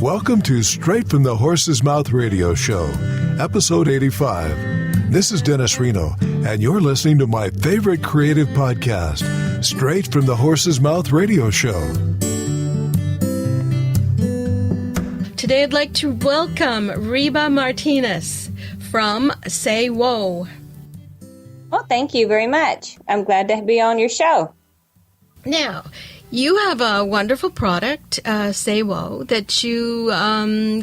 Welcome to Straight from the Horse's Mouth Radio Show, episode 85. This is Dennis Reno, and you're listening to my favorite creative podcast, Straight from the Horse's Mouth Radio Show. Today I'd like to welcome Reba Martiness from Say Whoa. Well, thank you very much. I'm glad to be on your show. Now, you have a wonderful product, Say Whoa, that you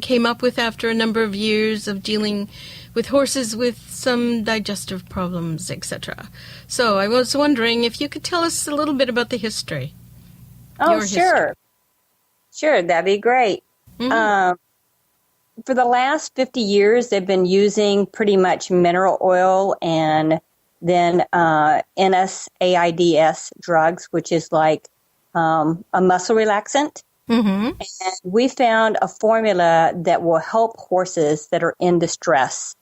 came up with after a number of years of dealing with horses with some digestive problems, etc. So I was wondering if you could tell us a little bit about the history. Oh, sure. Sure, that'd be great. Mm-hmm. For the last 50 years, they've been using pretty much mineral oil and then NSAIDs drugs, which is like a muscle relaxant. Mm-hmm. And we found a formula that will help horses that are in distress.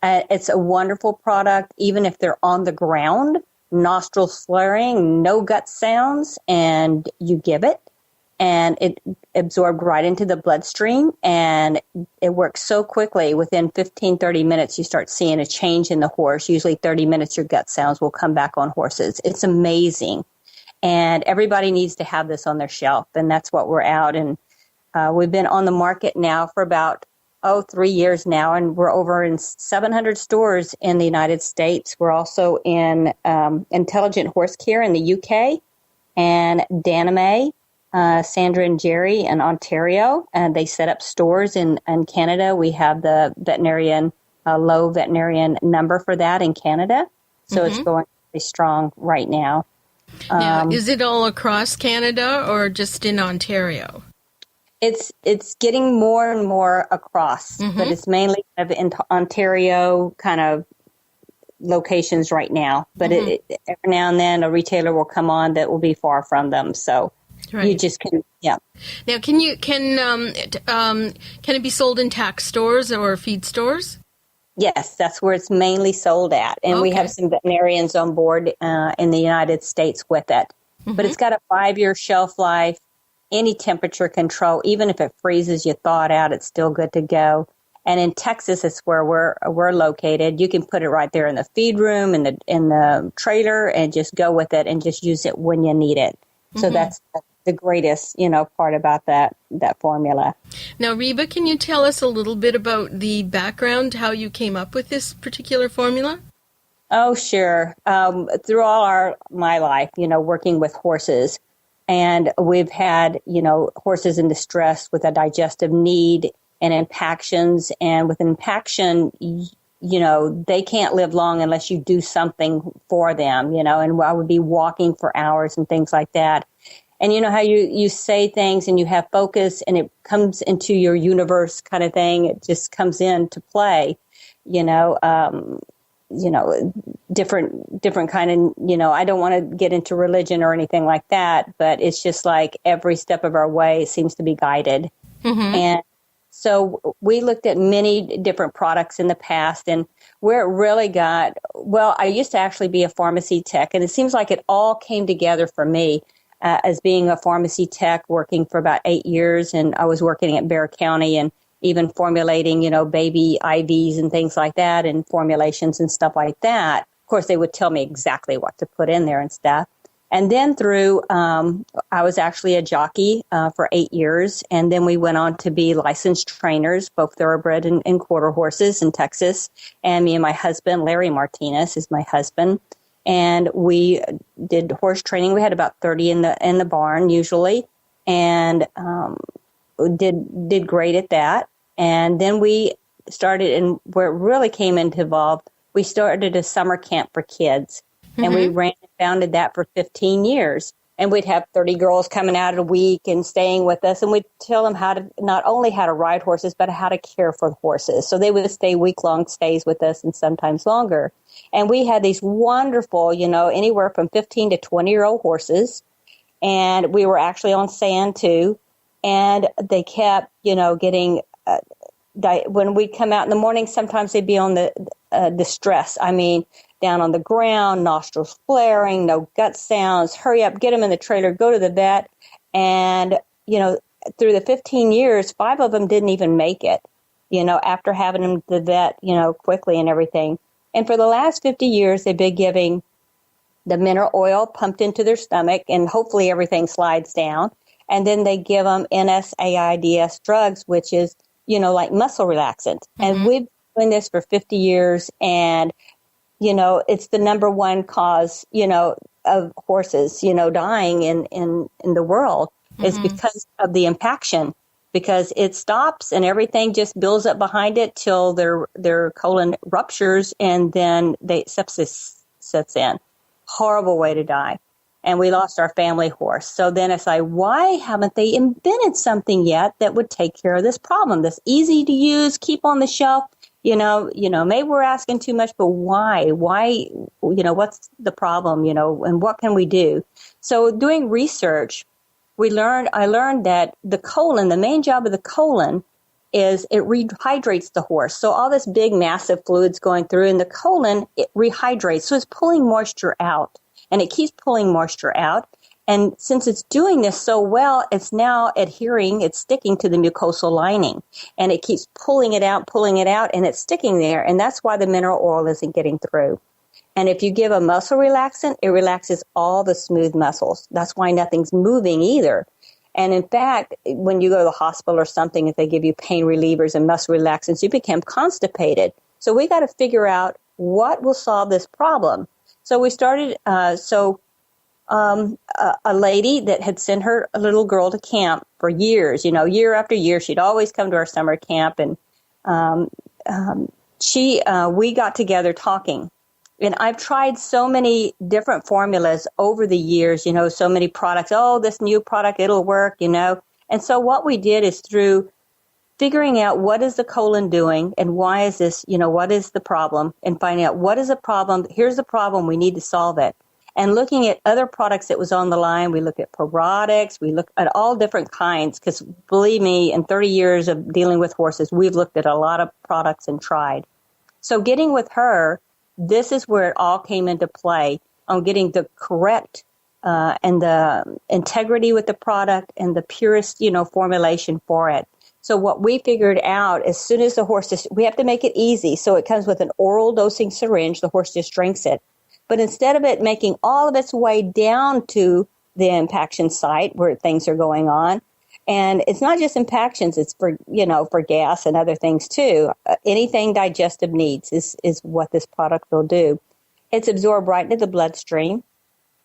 It's a wonderful product, even if they're on the ground, nostrils flaring, no gut sounds, and you give it, and it absorbed right into the bloodstream, and it works so quickly. Within 15, 30 minutes, you start seeing a change in the horse. Usually 30 minutes, your gut sounds will come back on horses. It's amazing. And everybody needs to have this on their shelf, and that's what we're out. And we've been on the market now for about, 3 years now, and we're over in 700 stores in the United States. We're also in Intelligent Horse Care in the UK, and Daname, Sandra and Jerry in Ontario, and they set up stores in Canada. We have the veterinarian, low veterinarian number for that in Canada, so It's going really strong right now. Now, is it all across Canada or just in Ontario? It's getting more and more across, but it's mainly kind of in Ontario kind of locations right now. But every now and then a retailer will come on that will be far from them. So you just can, yeah. Now, can it be sold in tack stores or feed stores? Yes, that's where it's mainly sold at. And we have some veterinarians on board in the United States with it. But it's got a 5-year shelf life, any temperature control. Even if it freezes, you thaw it out, it's still good to go. And in Texas, it's where we're located. You can put it right there in the feed room, in the trailer, and just go with it and just use it when you need it. So that's the greatest, part about that formula. Now, Reba, can you tell us a little bit about the background, how you came up with this particular formula? Oh, sure. Through all my life, working with horses, and we've had, horses in distress with a digestive need and impactions, and with impaction, they can't live long unless you do something for them, and I would be walking for hours and things like that. And you know how you say things and you have focus and it comes into your universe kind of thing. It just comes into play, different kind of, I don't want to get into religion or anything like that, but it's just like every step of our way seems to be guided. And so we looked at many different products in the past, and where it really got, I used to actually be a pharmacy tech, and it seems like it all came together for me. As being a pharmacy tech, working for about 8 years, and I was working at Bexar County and even formulating, baby IVs and things like that, and formulations and stuff like that. Of course, they would tell me exactly what to put in there and stuff. And then I was actually a jockey for 8 years, and then we went on to be licensed trainers, both thoroughbred and quarter horses in Texas. And me and my husband, Larry Martinez, is my husband. And we did horse training. We had about 30 in the barn usually, and did great at that. And then we started, and where it really came into involved, we started a summer camp for kids, and we ran and founded that for 15 years. And we'd have 30 girls coming out a week and staying with us, and we'd tell them not only how to ride horses, but how to care for the horses. So they would stay week-long stays with us and sometimes longer. And we had these wonderful, anywhere from 15 to 20-year-old horses, and we were actually on sand too. And they kept, getting, when we'd come out in the morning, sometimes they'd be on the distress. I mean, down on the ground, nostrils flaring, no gut sounds, hurry up, get them in the trailer, go to the vet. And, through the 15 years, 5 of them didn't even make it, after having them to the vet, quickly and everything. And for the last 50 years, they've been giving the mineral oil pumped into their stomach, and hopefully everything slides down. And then they give them NSAIDs drugs, which is, like muscle relaxant. Mm-hmm. And we've been doing this for 50 years, and, it's the number one cause, of horses, dying in the world is because of the impaction, because it stops and everything just builds up behind it till their colon ruptures, and then sepsis sets in. Horrible way to die. And we lost our family horse. So then it's like, why haven't they invented something yet that would take care of this problem? That's easy to use, keep on the shelf. Maybe we're asking too much, but why? Why, what's the problem, and what can we do? So doing research, I learned that the colon, the main job of the colon is it rehydrates the horse. So all this big, massive fluids going through in the colon, it rehydrates. So it's pulling moisture out, and it keeps pulling moisture out. And since it's doing this so well, it's now it's sticking to the mucosal lining, and it keeps pulling it out, and it's sticking there. And that's why the mineral oil isn't getting through. And if you give a muscle relaxant, it relaxes all the smooth muscles. That's why nothing's moving either. And in fact, when you go to the hospital or something, if they give you pain relievers and muscle relaxants, you become constipated. So we got to figure out what will solve this problem. So we started, a lady that had sent her a little girl to camp for years, year after year. She'd always come to our summer camp, and we got together talking. And I've tried so many different formulas over the years, so many products. Oh, this new product, it'll work, And so what we did is through figuring out what is the colon doing and why is this, what is the problem, and finding out what is the problem. Here's the problem. We need to solve it. And looking at other products that was on the line, we look at probiotics, we look at all different kinds, because believe me, in 30 years of dealing with horses, we've looked at a lot of products and tried. So getting with her, this is where it all came into play on getting the correct and the integrity with the product and the purest, formulation for it. So what we figured out, as soon as the horse, we have to make it easy. So it comes with an oral dosing syringe. The horse just drinks it. But instead of it making all of its way down to the impaction site where things are going on, and it's not just impactions, it's for gas and other things too. Anything digestive needs is what this product will do. It's absorbed right into the bloodstream,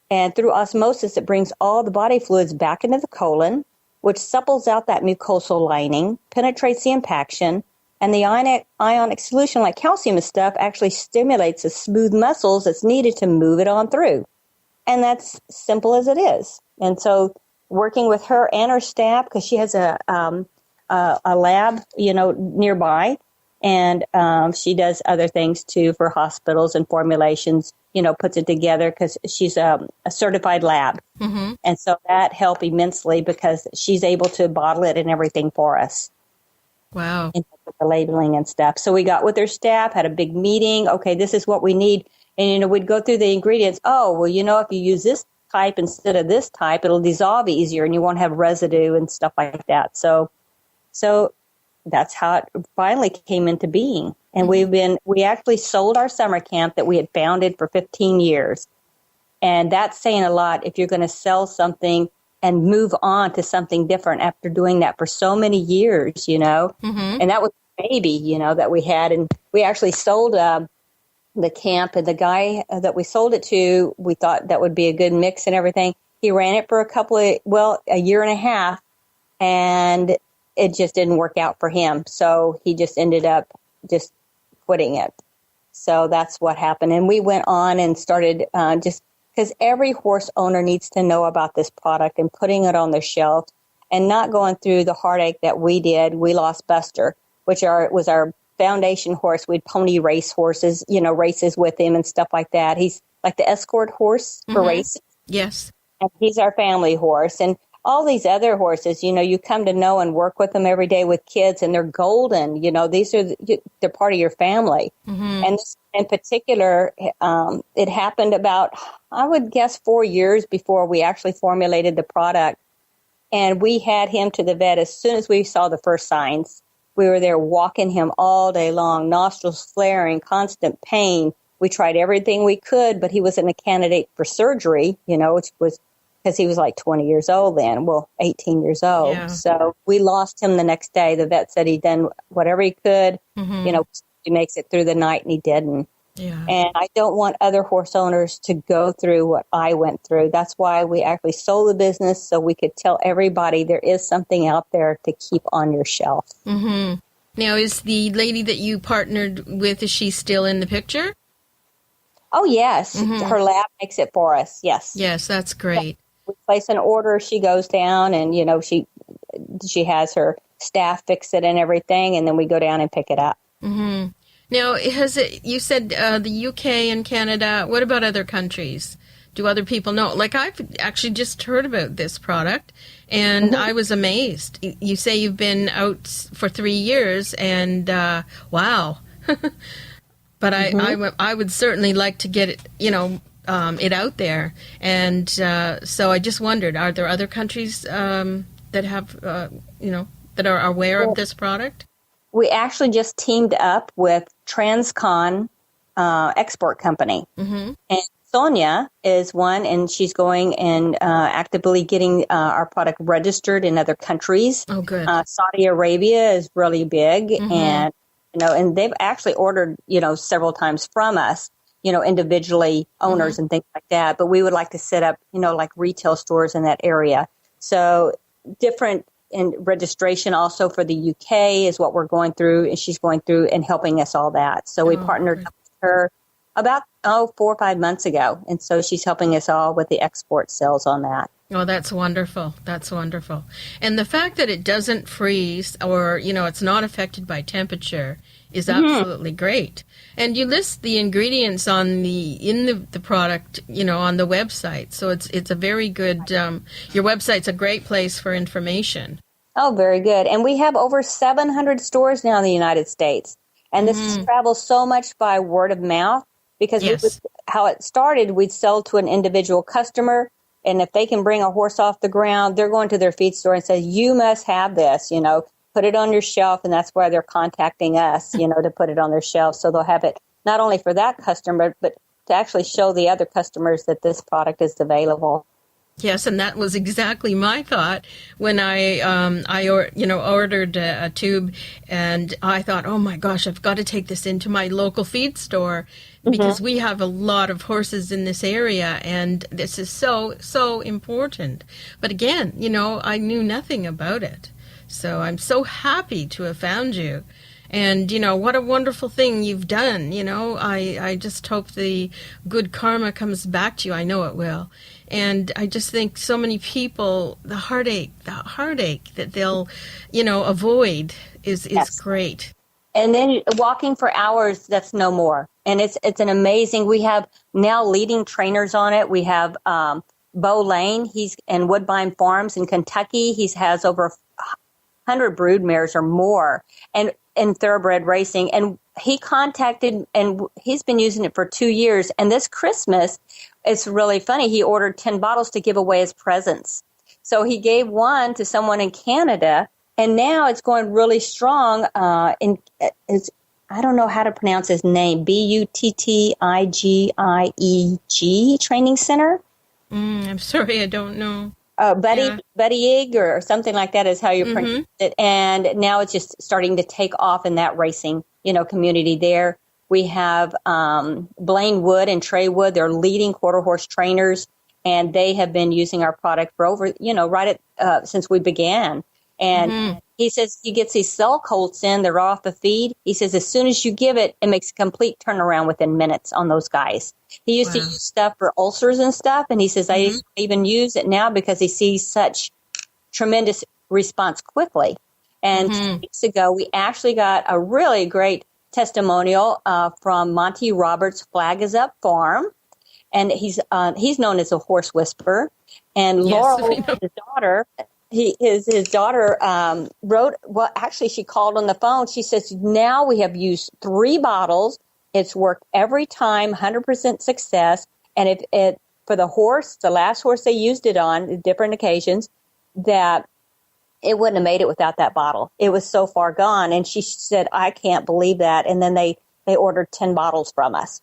and through osmosis, it brings all the body fluids back into the colon, which supples out that mucosal lining, penetrates the impaction, and the ionic solution, like calcium and stuff, actually stimulates the smooth muscles that's needed to move it on through. And that's simple as it is. And so working with her and her staff, because she has a lab, nearby, and she does other things too for hospitals and formulations, puts it together because she's a certified lab. Mm-hmm. And so that helped immensely because she's able to bottle it and everything for us. Wow. And the labeling and stuff. So we got with their staff, had a big meeting. Okay, this is what we need. And, we'd go through the ingredients. Oh, well, if you use this type instead of this type, it'll dissolve easier and you won't have residue and stuff like that. So that's how it finally came into being. And we actually sold our summer camp that we had founded for 15 years. And that's saying a lot if you're going to sell something and move on to something different after doing that for so many years, Mm-hmm. And that was a baby, that we had. And we actually sold the camp, and the guy that we sold it to, we thought that would be a good mix and everything. He ran it for a year and a half, and it just didn't work out for him. So he just ended up just quitting it. So that's what happened. And we went on and started because every horse owner needs to know about this product and putting it on their shelf and not going through the heartache that we did. We lost Buster, which was our foundation horse. We'd pony race horses, races with him and stuff like that. He's like the escort horse for races. Yes. And he's our family horse. And all these other horses, you come to know and work with them every day with kids, and they're golden. They're part of your family. Mm-hmm. And this in particular, it happened about, I would guess, 4 years before we actually formulated the product. And we had him to the vet as soon as we saw the first signs. We were there walking him all day long, nostrils flaring, constant pain. We tried everything we could, but he wasn't a candidate for surgery, which was because he was like 20 years old then, 18 years old. Yeah. So we lost him the next day. The vet said he'd done whatever he could, he makes it through the night, and he didn't. Yeah. And I don't want other horse owners to go through what I went through. That's why we actually sold the business, so we could tell everybody there is something out there to keep on your shelf. Mm-hmm. Now, is the lady that you partnered with, is she still in the picture? Oh, yes. Her lab makes it for us. Yes. Yes, that's great. We place an order. She goes down, and, she has her staff fix it and everything, and then we go down and pick it up. Mm-hmm. Now, you said the UK and Canada. What about other countries? Do other people know? Like, I've actually just heard about this product, and I was amazed. You say you've been out for 3 years, and wow. But I would certainly like to get it, it out there. And so I just wondered, are there other countries that have, that are aware of this product? We actually just teamed up with Transcon Export Company. Mm-hmm. And Sonia is one, and she's going and actively getting our product registered in other countries. Oh, good. Saudi Arabia is really big, and and they've actually ordered several times from us, individually, owners and things like that. But we would like to set up like retail stores in that area. So different. And registration also for the UK is what we're going through, and she's going through and helping us all that. So we partnered up with her about 4 or 5 months ago, and so she's helping us all with the export sales on that. Oh, that's wonderful. That's wonderful. And the fact that it doesn't freeze or, it's not affected by temperature is absolutely great. And you list the ingredients in the product, on the website. So it's a very good, your website's a great place for information. Oh, very good. And we have over 700 stores now in the United States. And this travels so much by word of mouth because how it started, we'd sell to an individual customer. And if they can bring a horse off the ground, they're going to their feed store and say, you must have this, put it on your shelf. And that's why they're contacting us, to put it on their shelf. So they'll have it not only for that customer, but to actually show the other customers that this product is available. Yes, and that was exactly my thought when I ordered a tube, and I thought, oh my gosh, I've got to take this into my local feed store because we have a lot of horses in this area, and this is so important. But again, I knew nothing about it, so I'm so happy to have found you. And, what a wonderful thing you've done. I just hope the good karma comes back to you. I know it will. And I just think so many people, the heartache that they'll, avoid is great. And then walking for hours, that's no more. And it's an amazing, we have now leading trainers on it. We have Bo Lane, he's in Woodbine Farms in Kentucky. He has over 100 brood mares or more. And in thoroughbred racing, and he contacted, and he's been using it for 2 years. And this Christmas, it's really funny. He ordered 10 bottles to give away as presents. So he gave one to someone in Canada, and now it's going really strong. I don't know how to pronounce his name. Buttigieg Training Center. I'm sorry, I don't know. Buttigieg or something like that is how you pronounce it. And now it's just starting to take off in that racing, community there. We have Blaine Wood and Trey Wood. They're leading quarter horse trainers, and they have been using our product for over, since we began. And he says he gets these cell colts in. They're off the feed. He says as soon as you give it, it makes a complete turnaround within minutes on those guys. He used to use stuff for ulcers and stuff, and he says I even use it now because he sees such tremendous response quickly. And 2 weeks ago, we actually got a really great testimonial from Monty Roberts' Flag Is Up Farm, and he's known as a horse whisperer. And Laurel, his daughter. His daughter wrote, well, actually, she called on the phone. She says, now we have used 3 bottles. It's worked every time, 100% success. And if it for the horse, the last horse they used it on, different occasions, that it wouldn't have made it without that bottle. It was so far gone. And she said, I can't believe that. And then they ordered 10 bottles from us.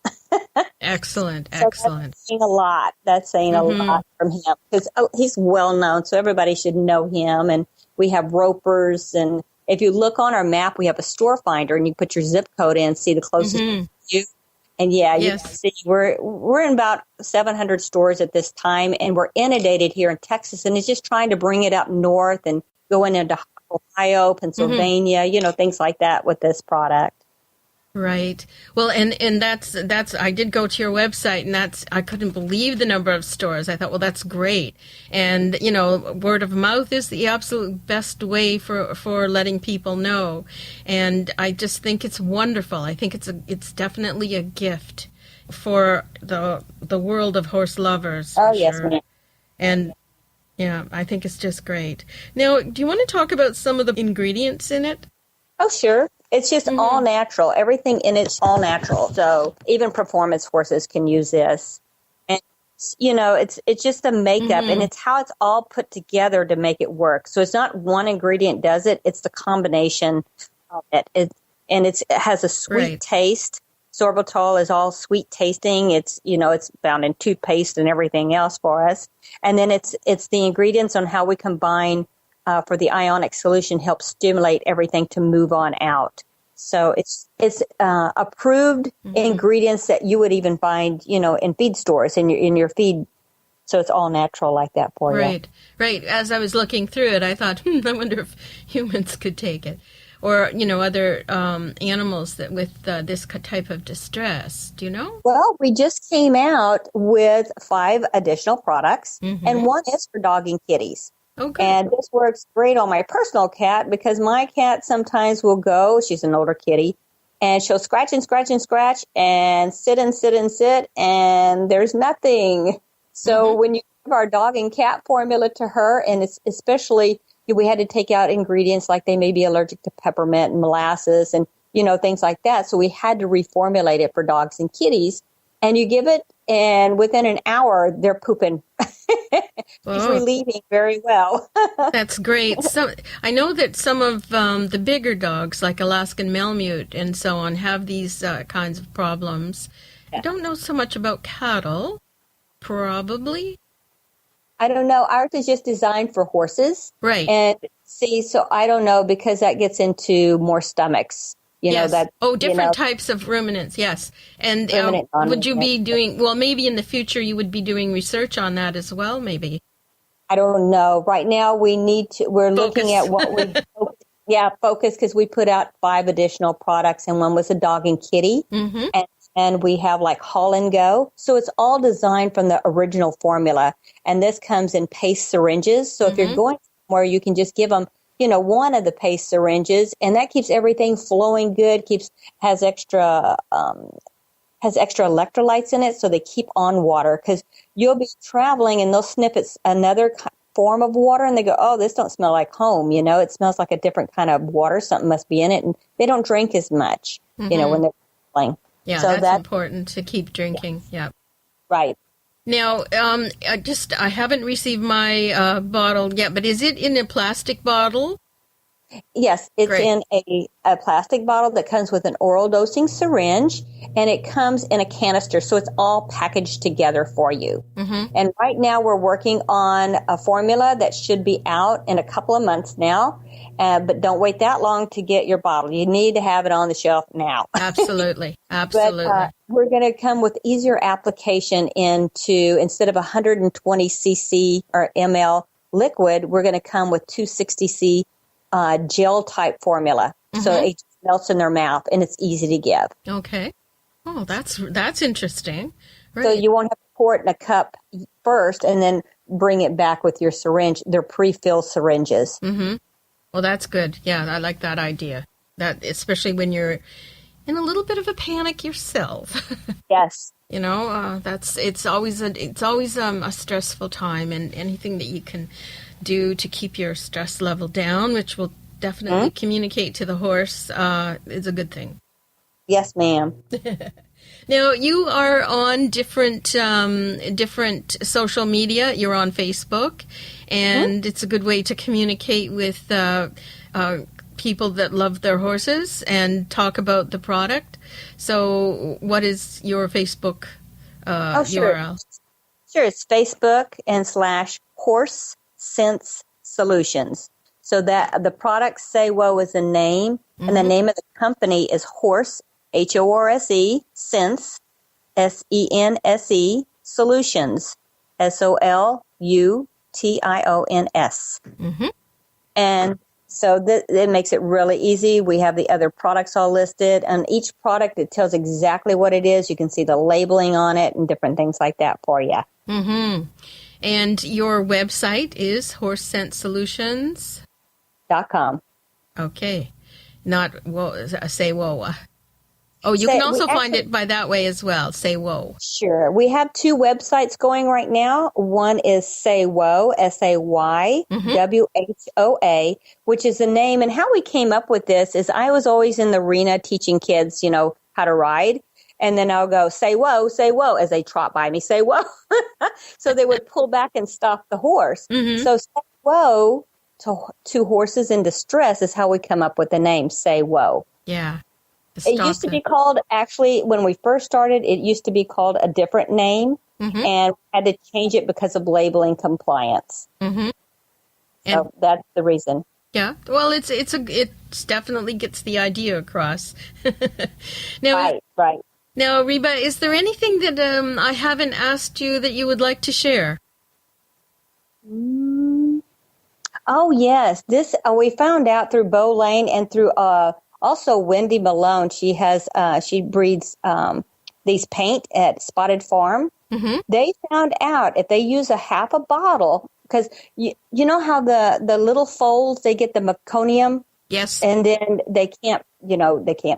Excellent. So Excellent. that's saying a lot. That's saying a lot from him because he's well known. So everybody should know him. And we have ropers. And if you look on our map, we have a store finder and you put your zip code in, see the closest to you. And you can see we're in about 700 stores at this time, and we're inundated here in Texas, and it's just trying to bring it up north and going into Ohio, Pennsylvania, things like that with this product. Right. Well, and that's I did go to your website, and I couldn't believe the number of stores. I thought, well, that's great. And, word of mouth is the absolute best way for letting people know. And I just think it's wonderful. I think it's definitely a gift for the world of horse lovers. Oh, yes, ma'am. And yeah, I think it's just great. Now, do you want to talk about some of the ingredients in it? Oh, sure. It's just all natural. Everything in it's all natural. So even performance horses can use this. And, it's just the makeup and it's how it's all put together to make it work. So it's not one ingredient does it. It's the combination of it. It has a sweet taste. Sorbitol is all sweet tasting. It's, it's found in toothpaste and everything else for us. And then it's the ingredients on how we combine for the ionic solution helps stimulate everything to move on out. So it's approved ingredients that you would even find, in feed stores in your feed. So it's all natural like that for you. Right. As I was looking through it, I thought, I wonder if humans could take it, or other animals that with this type of distress. Do you know? Well, we just came out with 5 additional products, and one is for dog and kitties. Okay. And this works great on my personal cat because my cat sometimes will go, she's an older kitty, and she'll scratch and scratch and scratch and sit and sit and sit, and there's nothing. So when you give our dog and cat formula to her, and it's especially, we had to take out ingredients like they may be allergic to peppermint and molasses and, things like that. So we had to reformulate it for dogs and kitties. And you give it, and within an hour, they're pooping. She's relieving very well. That's great. So I know that some of the bigger dogs, like Alaskan Malamute and so on, have these kinds of problems. I don't know so much about cattle, probably. I don't know. Ours is just designed for horses. Right. And so I don't know because that gets into more stomachs. Yes. Different types of ruminants, yes. And would you be doing, maybe in the future you would be doing research on that as well, maybe? I don't know. Right now we're looking at what we, focus because we put out 5 additional products and one was a dog and kitty. And we have like Haul and Go. So it's all designed from the original formula. And this comes in paste syringes. So if you're going somewhere, you can just give them one of the paste syringes, and that keeps everything flowing good, has extra electrolytes in it, so they keep on water, because you'll be traveling and they'll sniff another form of water and they go, oh, this don't smell like home, it smells like a different kind of water, something must be in it, and they don't drink as much, when they're traveling. Yeah, so that's important to keep drinking, yeah. Right. Now, I haven't received my bottle yet, but is it in a plastic bottle? Yes, it's in a plastic bottle that comes with an oral dosing syringe, and it comes in a canister, so it's all packaged together for you. And right now we're working on a formula that should be out in a couple of months now, but don't wait that long to get your bottle. You need to have it on the shelf now. Absolutely. But we're going to come with easier application into, instead of 120 cc or ml liquid, we're going to come with 260 cc gel type formula. So it melts in their mouth and it's easy to give. Okay. Oh, that's interesting. Right. So you won't have to pour it in a cup first and then bring it back with your syringe. They're pre-filled syringes. Well, that's good. Yeah, I like that idea. That especially when you're in a little bit of a panic yourself. Yes. It's always a stressful time, and anything that you can do to keep your stress level down, which will definitely communicate to the horse, is a good thing. Yes, ma'am. Now, you are on different social media. You're on Facebook, and it's a good way to communicate with people that love their horses and talk about the product. So what is your Facebook URL? Sure, it's Facebook and / Horse Sense Solutions. So that the product Say Whoa is the name, and the name of the company is Horse, HORSE, Sense, SENSE, Solutions, SOLUTIONS. And so it makes it really easy. We have the other products all listed, and each product, it tells exactly what it is. You can see the labeling on it and different things like that for you. Mm-hmm. And your website is horsesensesolutions.com. Okay. Not Say Whoa. Oh, you can also find it by that way as well, Say Whoa. Sure. We have 2 websites going right now. One is Say Whoa, SAYWHOA, which is the name. And how we came up with this is I was always in the arena teaching kids, how to ride. And then I'll go, say whoa, as they trot by me, say whoa. So they would pull back and stop the horse. Mm-hmm. So Say Whoa to horses in distress is how we come up with the name Say Whoa. Yeah. It used to be called, actually, when we first started, it used to be called a different name, and had to change it because of labeling compliance. Mm-hmm. So that's the reason. Yeah, well, it definitely gets the idea across. Now, right. Now, Reba, is there anything that I haven't asked you that you would like to share? Oh, yes. This we found out through Bo Lane and through also Wendy Malone. She breeds these paint at Spotted Farm. Mm-hmm. They found out if they use a half a bottle, because you know how the little foals, they get the meconium? Yes. And then they can't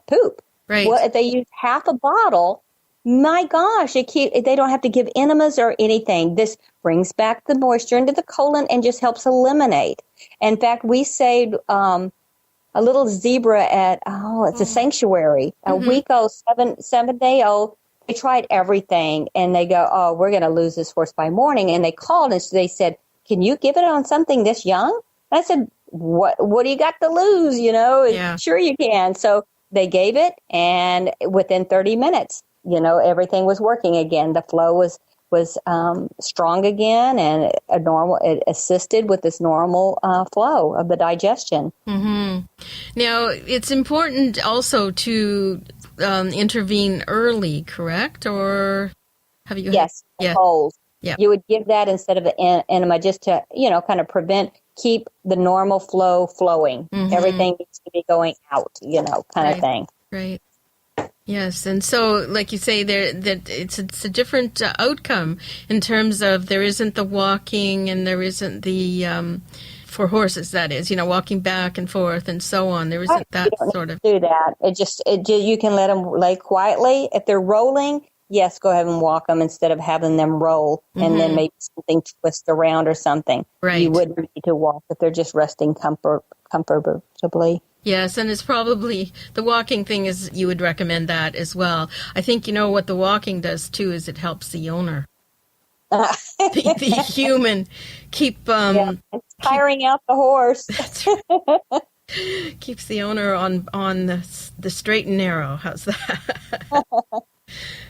poop. Right. Well, if they use half a bottle, my gosh, they don't have to give enemas or anything. This brings back the moisture into the colon and just helps eliminate. In fact, we saved a little zebra at, it's a sanctuary, a week old, 7-day-old. They tried everything, and they go, we're going to lose this horse by morning. And they called, and they said, can you give it on something this young? And I said, what do you got to lose? Yeah. Sure you can. So they gave it, and within 30 minutes, everything was working again. The flow was strong again, and it assisted with this normal flow of the digestion. Mm-hmm. Now, it's important also to intervene early, correct? Or have you? Yes, holes. Yeah. You would give that instead of an enema just to, kind of keep the normal flow flowing. Mm-hmm. Everything needs to be going out, kind of thing. Right. Yes, and so, like you say, that it's a different outcome in terms of there isn't the walking and there isn't the for horses, that is, walking back and forth and so on. There isn't that sort of do that. You can let them lay quietly. If they're rolling, yes, go ahead and walk them instead of having them roll and then maybe something twist around or something. Right. You wouldn't need to walk if they're just resting comfortably. Yes, and it's probably the walking thing is you would recommend that as well. I think what the walking does too is it helps the owner, the human, keep it's tiring out the horse. That's right. Keeps the owner on the straight and narrow. How's that?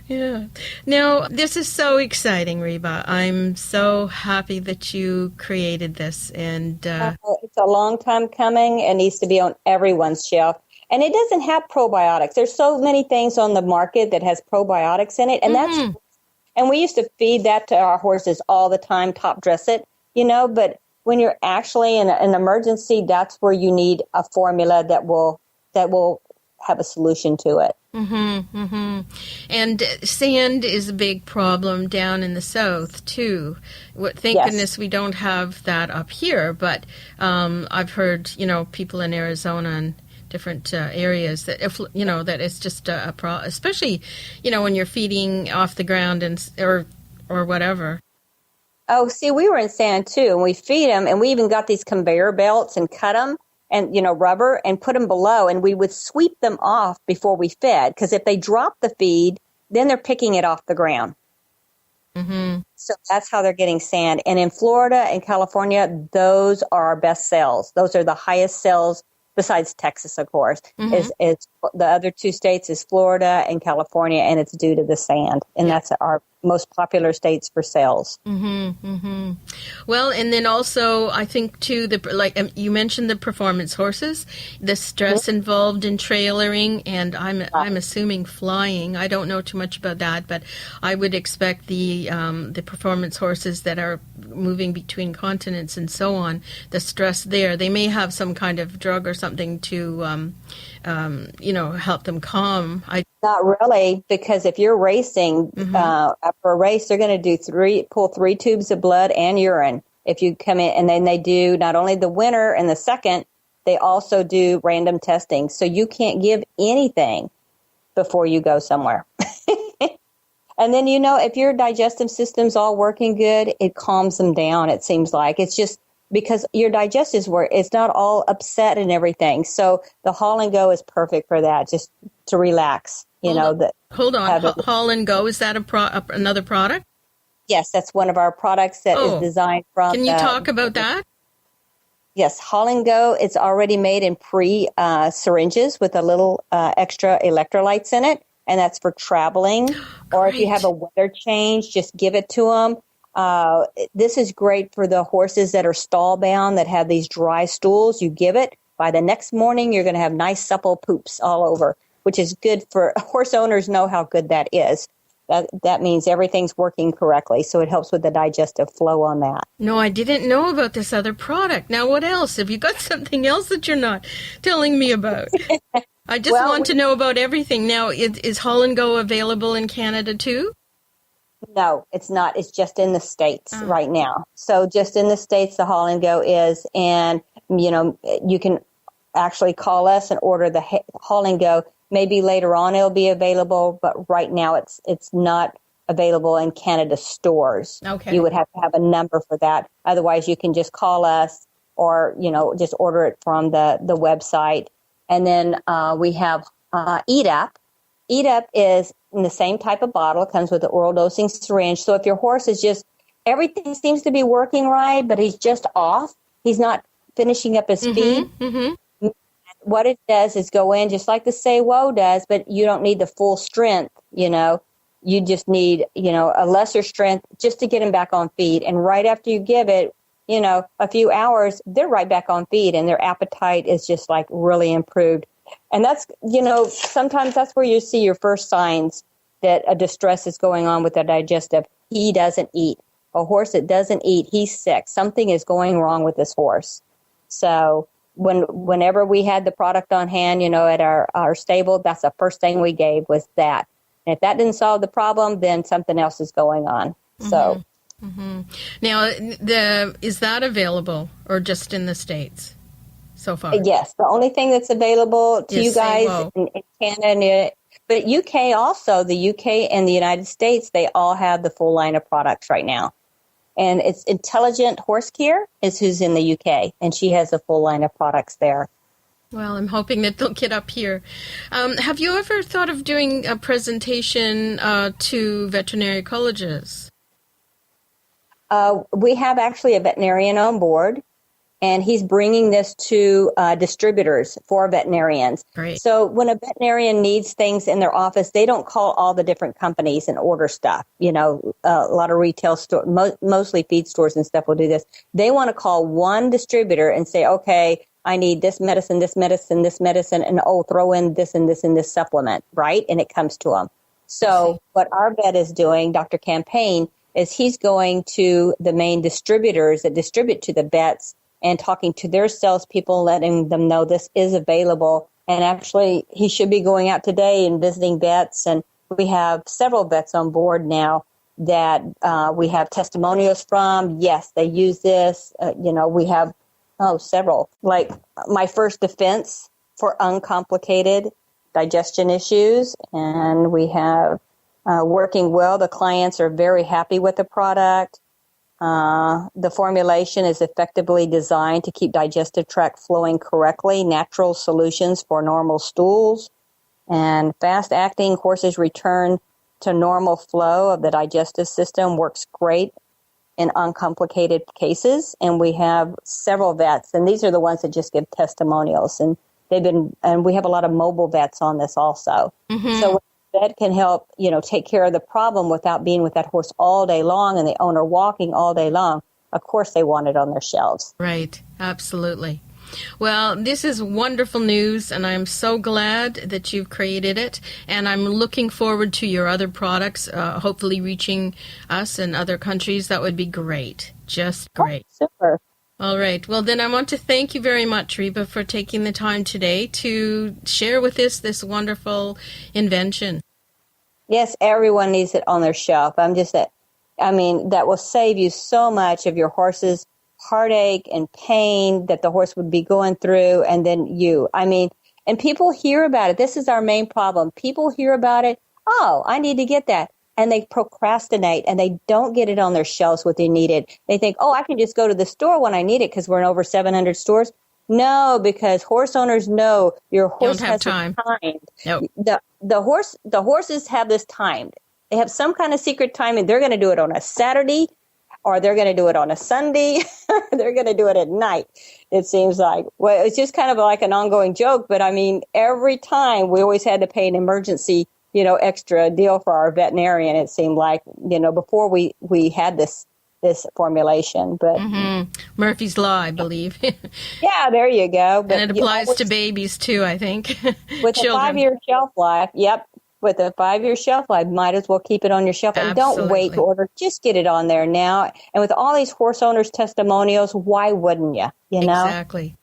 Yeah. Now, this is so exciting, Reba. I'm so happy that you created this. And it's a long time coming. It needs to be on everyone's shelf. And it doesn't have probiotics. There's so many things on the market that has probiotics in it. And and we used to feed that to our horses all the time, top dress it, but when you're actually in an emergency, that's where you need a formula that will have a solution to it. Mm-hmm, mm-hmm. And sand is a big problem down in the south, too. Thank goodness we don't have that up here, but I've heard, people in Arizona and different areas that, that it's just a problem, especially, when you're feeding off the ground or whatever. Oh, see, we were in sand, too, and we feed them, and we even got these conveyor belts and cut them. And, rubber and put them below, and we would sweep them off before we fed. Because if they dropped the feed, then they're picking it off the ground. Mm-hmm. So that's how they're getting sand. And in Florida and California, those are our best sales. Those are the highest sales, besides Texas, of course. Mm-hmm. Is the other two states is Florida and California, and it's due to the sand. And that's our most popular states for sales. Mm-hmm, mm-hmm. Well, and then also, I think too, you mentioned the performance horses, the stress involved in trailering, and I'm assuming flying. I don't know too much about that, but I would expect the performance horses that are moving between continents and so on, the stress there. They may have some kind of drug or something to help them calm. Not really, because if you're racing for a race, they're going to pull 3 tubes of blood and urine. If you come in, and then they do not only the winner and the second, they also do random testing. So you can't give anything before you go somewhere. And then, if your digestive system's all working good, it calms them down, it seems like. It's just because your digestives work, it's not all upset and everything. So the Haul and Go is perfect for that, just to relax. Hold on. Haul and Go, is that another product? Yes, that's one of our products that is designed from. Can you talk about that? Yes, Haul and Go. It's already made in syringes with a little extra electrolytes in it, and that's for traveling. Or if you have a weather change, just give it to them. This is great for the horses that are stall bound, that have these dry stools. You give it. By the next morning, you're going to have nice supple poops all over, which is good for horse owners. Know how good that is. That means everything's working correctly, so it helps with the digestive flow on that. No, I didn't know about this other product. Now, what else? Have you got something else that you're not telling me about? I just want to know about everything. Now, is Haul and Go available in Canada too? No, it's not. It's just in the States right now. So just in the States, the Haul and Go is, and, you can actually call us and order the Haul and Go. Maybe later on it'll be available, but right now it's not available in Canada stores. Okay. You would have to have a number for that. Otherwise, you can just call us or, just order it from the website. And then we have Eat Up. Eat Up is in the same type of bottle. It comes with the oral dosing syringe. So if your horse is everything seems to be working right, but he's just off, he's not finishing up his feed. Mm-hmm. What it does is go in just like the Say Whoa does, but you don't need the full strength, You just need, a lesser strength just to get him back on feed. And right after you give it, a few hours, they're right back on feed and their appetite is just like really improved. And that's, sometimes that's where you see your first signs that a distress is going on with the digestive. He doesn't eat. A horse that doesn't eat, he's sick. Something is going wrong with this horse. So whenever we had the product on hand, at our stable, that's the first thing we gave was that. And if that didn't solve the problem, then something else is going on. So, Now, is that available or just in the States so far? Yes, the only thing that's available to you guys in Canada, but UK also, the UK and the United States, they all have the full line of products right now. And it's Intelligent Horse Care is who's in the UK, and she has a full line of products there. Well, I'm hoping that they'll get up here. Have you ever thought of doing a presentation to veterinary colleges? We have actually a veterinarian on board, and he's bringing this to distributors for veterinarians. Great. So when a veterinarian needs things in their office, they don't call all the different companies and order stuff. A lot of retail stores, mostly feed stores and stuff will do this. They want to call one distributor and say, okay, I need this medicine, this medicine, this medicine, and throw in this and this and this supplement, right? And it comes to them. So what our vet is doing, Dr. Campaign, is he's going to the main distributors that distribute to the vets and talking to their salespeople, letting them know this is available. And actually, he should be going out today and visiting vets. And we have several vets on board now that we have testimonials from. Yes, they use this. We have several. Like My First Defense for uncomplicated digestion issues. And we have working well. The clients are very happy with the product. The formulation is effectively designed to keep digestive tract flowing correctly, natural solutions for normal stools, and fast-acting horses return to normal flow of the digestive system works great in uncomplicated cases. And we have several vets, and these are the ones that just give testimonials. And we have a lot of mobile vets on this also. Mm-hmm. So vet can help, take care of the problem without being with that horse all day long and the owner walking all day long. Of course, they want it on their shelves. Right. Absolutely. Well, this is wonderful news, and I'm so glad that you've created it. And I'm looking forward to your other products, hopefully reaching us and other countries. That would be great. Just great. Oh, super. All right. Well, then I want to thank you very much, Reba, for taking the time today to share with us this wonderful invention. Yes, everyone needs it on their shelf. That will save you so much of your horse's heartache and pain that the horse would be going through, and then you. And people hear about it. This is our main problem. People hear about it. Oh, I need to get that. And they procrastinate, and they don't get it on their shelves what they need it. They think, I can just go to the store when I need it because we're in over 700 stores. No, because horse owners know your horse has time. Nope. The horses have this timed. They have some kind of secret timing. They're going to do it on a Saturday, or they're going to do it on a Sunday. They're going to do it at night, it seems like. Well, it's just kind of like an ongoing joke, but every time we always had to pay an emergency, extra deal for our veterinarian, it seemed like, before we had this formulation. But Murphy's Law, I believe. Yeah, there you go. But and it applies to babies too, I think. With a 5-year shelf life, yep. With a 5-year shelf life, might as well keep it on your shelf. Absolutely. And don't wait to order. Just get it on there now. And with all these horse owners' testimonials, why wouldn't you? Exactly.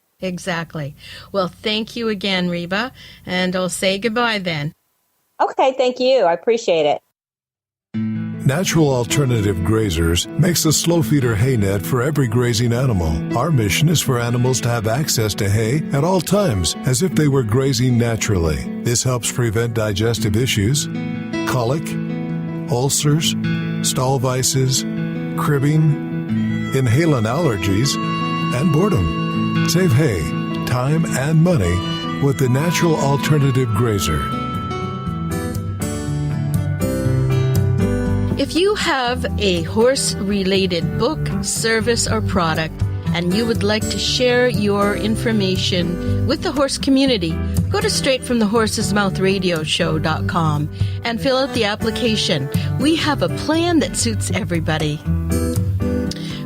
Well, thank you again, Reba. And I'll say goodbye then. Okay, thank you. I appreciate it. Natural Alternative Grazers makes a slow feeder hay net for every grazing animal. Our mission is for animals to have access to hay at all times, as if they were grazing naturally. This helps prevent digestive issues, colic, ulcers, stall vices, cribbing, inhalant allergies, and boredom. Save hay, time, and money with the Natural Alternative Grazer. If you have a horse-related book, service, or product, and you would like to share your information with the horse community, go to straightfromthehorse'smouthradioShow.com and fill out the application. We have a plan that suits everybody.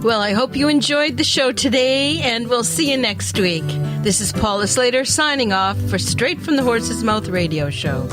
Well, I hope you enjoyed the show today, and we'll see you next week. This is Paula Slater signing off for Straight from the Horse's Mouth Radio Show.